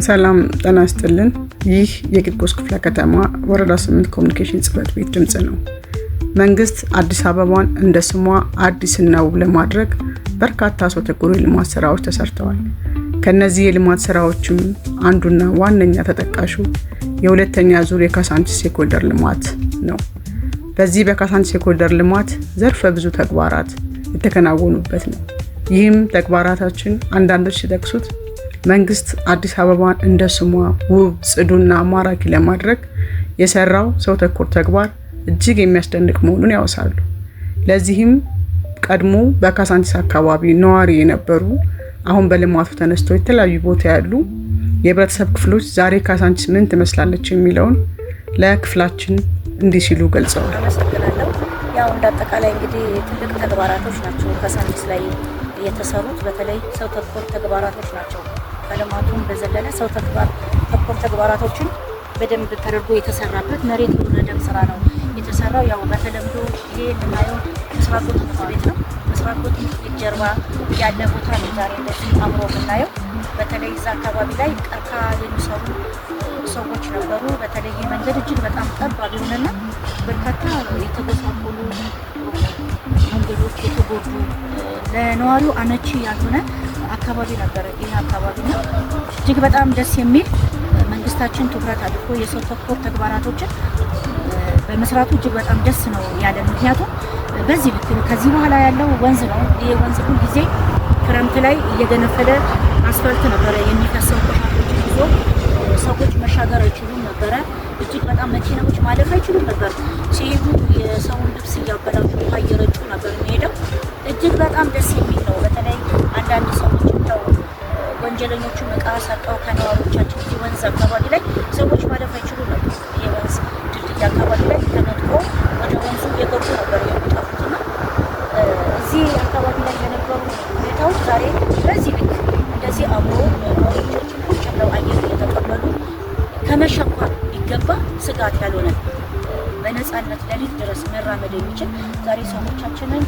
ሰላም ጤና ይስጥልን። ይህ የቂርቆስ ክፍለ ከተማ ወረዳ 8 ኮሚኒኬሽን ጽሕፈት ቤት ድምጽ ነው። መንግስት አዲስ አበባን እንደ ስሟ አዲስና ውብ ለማድረግ በርካታ ሰው ተኮር የልማት ስራዎች ተሰርተዋል። ከነዚህ የልማት ስራዎችም አንዱና ዋነኛ ተጠቃሹ የሁለተኛ ዙር የካሳንቺስ የኮሪደር ልማት ነው። በዚህ በካሳንቺስ የኮሪደር ልማት ዘርፈ ብዙ ተግባራት የተከናወኑበት ነው። ይህም ተግባራታችን አንዳንዶች ሲጠቅሱት መንግስት አዲስ አበባን እንደ ስሟ ውብ፣ ጽዱና ማራኪ ለማድረግ የሰራው ሰው ተኮር ተግባር እጅግ የሚያስደንቅ መሆኑን ያወሳሉ። ለዚህም ቀድሞ በካሳንቺስ አካባቢ ነዋሪ የነበሩ አሁን በልማቱ ተነስቶ የተለያዩ ቦታ ያሉ የህብረተሰብ ክፍሎች ዛሬ ካሳንቺስ ምን ትመስላለች የሚለውን ለክፍላችን እንዲህ ሲሉ ገልጸዋል። አመሰግናለሁ። ያው እንዳጠቃላይ እንግዲህ ትልቅ ተግባራቶች ናቸው ካሳንቺስ ላይ የተሰሩት፣ በተለይ ሰው ተኮር ተግባራቶች ናቸው። ከልማቱም በዘለለ ሰው ተኮር ተግባራቶችን በደንብ ተደርጎ የተሰራበት መሬት የወረደም ስራ ነው የተሰራው። ያው በተለምዶ ይሄ የምናየው ምስራቅ ትምህርት ቤት ነው። ምስራቅ ትምህርት ቤት ጀርባ ያለ ቦታ ነው ዛሬ እንደዚህ አምሮ የምናየው። በተለይ እዛ አካባቢ ላይ ቀርከሃ የሚሰሩ ሰዎች ነበሩ። በተለይ መንገድ እጅግ በጣም ጠባብ የሆነና በርካታ የተጎሳቆሉ መንገዶች የተጎዱ ለነዋሪው አመቺ ያልሆነ አካባቢ ነበረ። ይህ አካባቢ ነው እጅግ በጣም ደስ የሚል መንግስታችን ትኩረት አድርጎ የሰው ተኮር ተግባራቶችን በመስራቱ እጅግ በጣም ደስ ነው ያለን። ምክንያቱም በዚህ ልክ ከዚህ በኋላ ያለው ወንዝ ነው። ይሄ ወንዝ ሁሉ ጊዜ ክረምት ላይ እየገነፈለ አስፋልት ነበረ የሚፈሰው። ቆሻሾችን ይዞ ሰዎች መሻገር አይችሉም ነበረ። እጅግ በጣም መኪናዎች ማለፍ አይችሉም ነበር። ሲሄዱ የሰውን ልብስ እያበላሹ ውሃ እየረጩ ነበር የሚሄደው። እጅግ በጣም ደስ የሚል ነው። በተለይ አንዳንድ ሰዎች ነው ወንጀለኞቹን እቃ ሰጠው ከነዋሪዎቻችን እዚህ ወንዝ አካባቢ ላይ ሰዎች ማለፍ አይችሉም ነበር። ይሄ ወንዝ ድልድይ አካባቢ ላይ ተነጥቆ ወደ ወንዙ እየገቡ ነበር የሚጠፉትና እዚህ አካባቢ ላይ የነበሩ ሁኔታዎች ዛሬ በዚህ ልክ እንደዚህ አምሮ ነዋሪዎቻችን ቁጭ ብለው አየር እየተቀበሉ ከመሸ እንኳን ቢገባ ስጋት ያልሆነ በነፃነት ሌሊት ድረስ መራመድ የሚችል ዛሬ ሰዎቻችንን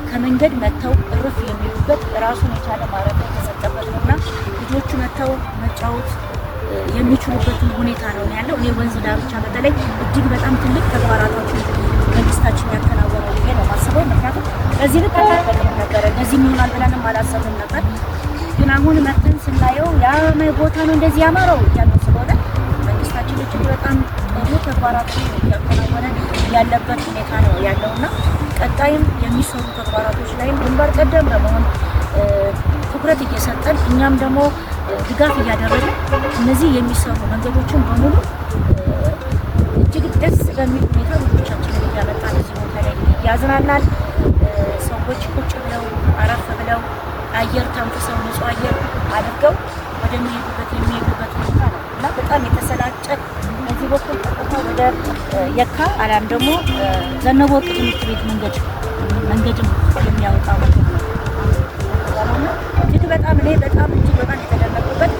ከመንገድ መጥተው እርፍ የሚሉበት ራሱን የቻለ ማረፊያ የተሰጠበት ነውና ልጆቹ መጥተው መጫወት የሚችሉበትን ሁኔታ ነው ያለው። እኔ ወንዝ ዳርቻ በተለይ እጅግ በጣም ትልቅ ተግባራቶችን መንግስታችን ያከናወነው ብዬ ነው የማስበው። ምክንያቱም በዚህ ልክ አልጠበቅንም ነበረ፣ እንደዚህ ይሆናል ብለንም አላሰብንም ነበር። ግን አሁን መጥተን ስናየው ያ ቦታ ነው እንደዚህ ያማረው ያለው ስለሆነ መንግስታችን እጅግ በጣም ጥሩ ተግባራቶችን እያከናወነ ያለበት ሁኔታ ነው ያለውና ቀጣይም የሚሰሩ ተግባራቶች ላይም ግንባር ቀደም በመሆን ትኩረት እየሰጠን እኛም ደግሞ ድጋፍ እያደረግን እነዚህ የሚሰሩ መንገዶችን በሙሉ እጅግ ደስ በሚል ሁኔታ ልጆቻችንን እያመጣን እዚህ ቦታ ላይ ያዝናናል። ሰዎች ቁጭ ብለው አረፍ ብለው አየር ተንፍሰው ንጹህ አየር አድርገው ወደሚሄዱበት የሚሄዱበት ሁኔታ ነው እና በጣም የተሰላጨ በዚህ በኩል ቀጥታ ወደ የካ አላም ደግሞ ዘነበ ወርቅ ትምህርት ቤት መንገድም የሚያወጣ መንገድ ነው። እጅግ በጣም የተደነቁበት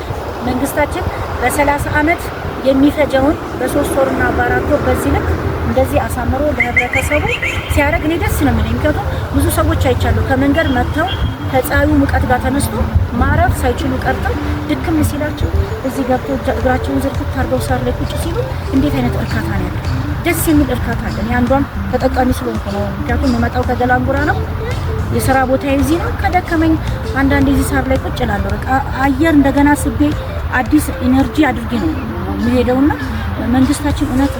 መንግስታችን በ30 ዓመት የሚፈጀውን በ3 ወርና በ4 ወር በዚህ ልክ እንደዚህ አሳምሮ ለህብረተሰቡ ሲያደርግ እኔ ደስ ነው የሚለኝ። ምክንያቱም ብዙ ሰዎች አይቻሉ ከመንገድ መጥተው ከፀሐዩ ሙቀት ጋር ተነስቶ ማረፍ ሳይችሉ ቀርተው ድክም ሲላቸው እዚህ ገብቶ እግራቸውን ዝርግት አድርገው ሳር ላይ ቁጭ ሲሉ እንዴት አይነት እርካታ ነው ያለው! ደስ የሚል እርካታ አለ። አንዷም ተጠቃሚ ስለሆንኩ ነው። ምክንያቱም የመጣው ከገላንጉራ ነው። የሥራ ቦታ እዚህ ነው። ከደከመኝ አንዳንዴ እዚህ ሳር ላይ ቁጭ እላለሁ። በቃ አየር እንደገና ስቤ አዲስ ኢነርጂ አድርጌ ነው የሚሄደውና መንግስታችን እውነት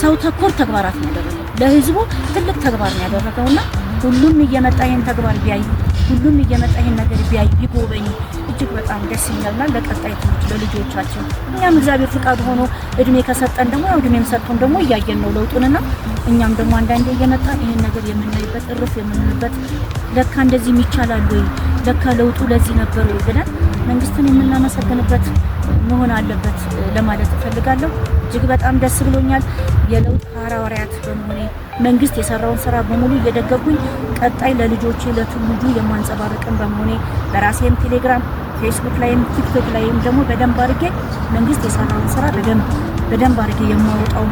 ሰው ተኮር ተግባራት ነው ያደረገው። ለህዝቡ ትልቅ ተግባር ነው ያደረገውና ሁሉም እየመጣ ይሄን ተግባር ቢያይ፣ ሁሉም እየመጣ ይሄን ነገር ቢያይ ቢጎበኝ እጅግ በጣም ደስ ይላልና ለቀጣይ ትውልድ ለልጆቻችን እኛም እግዚአብሔር ፍቃድ ሆኖ እድሜ ከሰጠን ደግሞ ያው እድሜም ሰጥቶን ደግሞ እያየን ነው ለውጡንና እኛም ደግሞ አንዳንዴ እየመጣን ይሄን ነገር የምናይበት እርፍ የምንልበት ለካ እንደዚህ ይቻላል ወይ ለካ ለውጡ ለዚህ ነበር ወይ ብለን መንግስትን የምናመሰግንበት መሆን አለበት ለማለት እፈልጋለሁ። እጅግ በጣም ደስ ብሎኛል። የለውጥ ሐዋርያት በመሆኔ መንግስት የሰራውን ስራ በሙሉ እየደገፉኝ ቀጣይ ለልጆቼ ለትውልዱ የማንጸባረቅን በመሆኔ በራሴም ቴሌግራም፣ ፌስቡክ ላይም ቲክቶክ ላይም ደግሞ በደንብ አድርጌ መንግስት የሰራውን ስራ በደንብ አድርጌ የማወጣው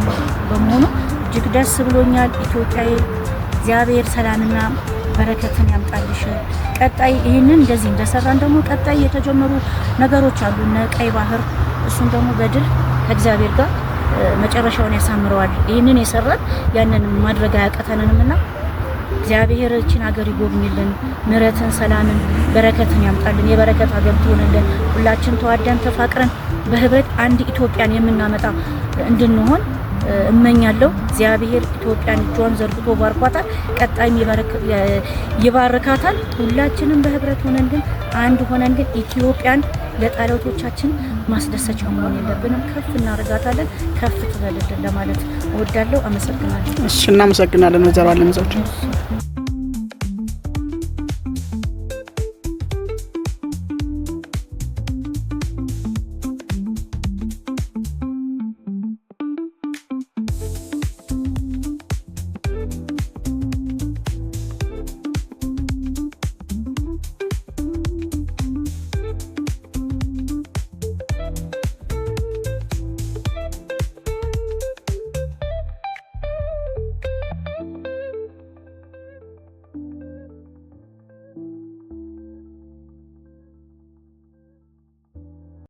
በመሆኑ እጅግ ደስ ብሎኛል። ኢትዮጵያዬ እግዚአብሔር ሰላምና በረከትን ያምጣልሽ። ቀጣይ ይሄንን እንደዚህ እንደሰራን ደግሞ ቀጣይ የተጀመሩ ነገሮች አሉ። ቀይ ባህር እሱን ደግሞ በድል ከእግዚአብሔር ጋር መጨረሻውን ያሳምረዋል። ይህንን የሰራን ያንን ማድረግ አያቀተንምና እግዚአብሔር እቺን ሀገር ይጎብኝልን፣ ምሕረትን፣ ሰላምን፣ በረከትን ያምጣልን። የበረከት ሀገር ትሆንልን። ሁላችን ተዋደን ተፋቅረን በህብረት አንድ ኢትዮጵያን የምናመጣ እንድንሆን እመኛለሁ። እግዚአብሔር ኢትዮጵያን እጇን ዘርግቶ ባርኳታል፣ ቀጣይም ይባርካታል። ሁላችንም በህብረት ሆነን ግን አንድ ሆነን ግን ኢትዮጵያን ለጠላቶቻችን ማስደሰቻ መሆን የለብንም። ከፍ እናደርጋታለን፣ ከፍ ትበልልን ለማለት እወዳለሁ። አመሰግናለሁ። እሺ፣ እናመሰግናለን ወይዘሮ አለምዘውድ።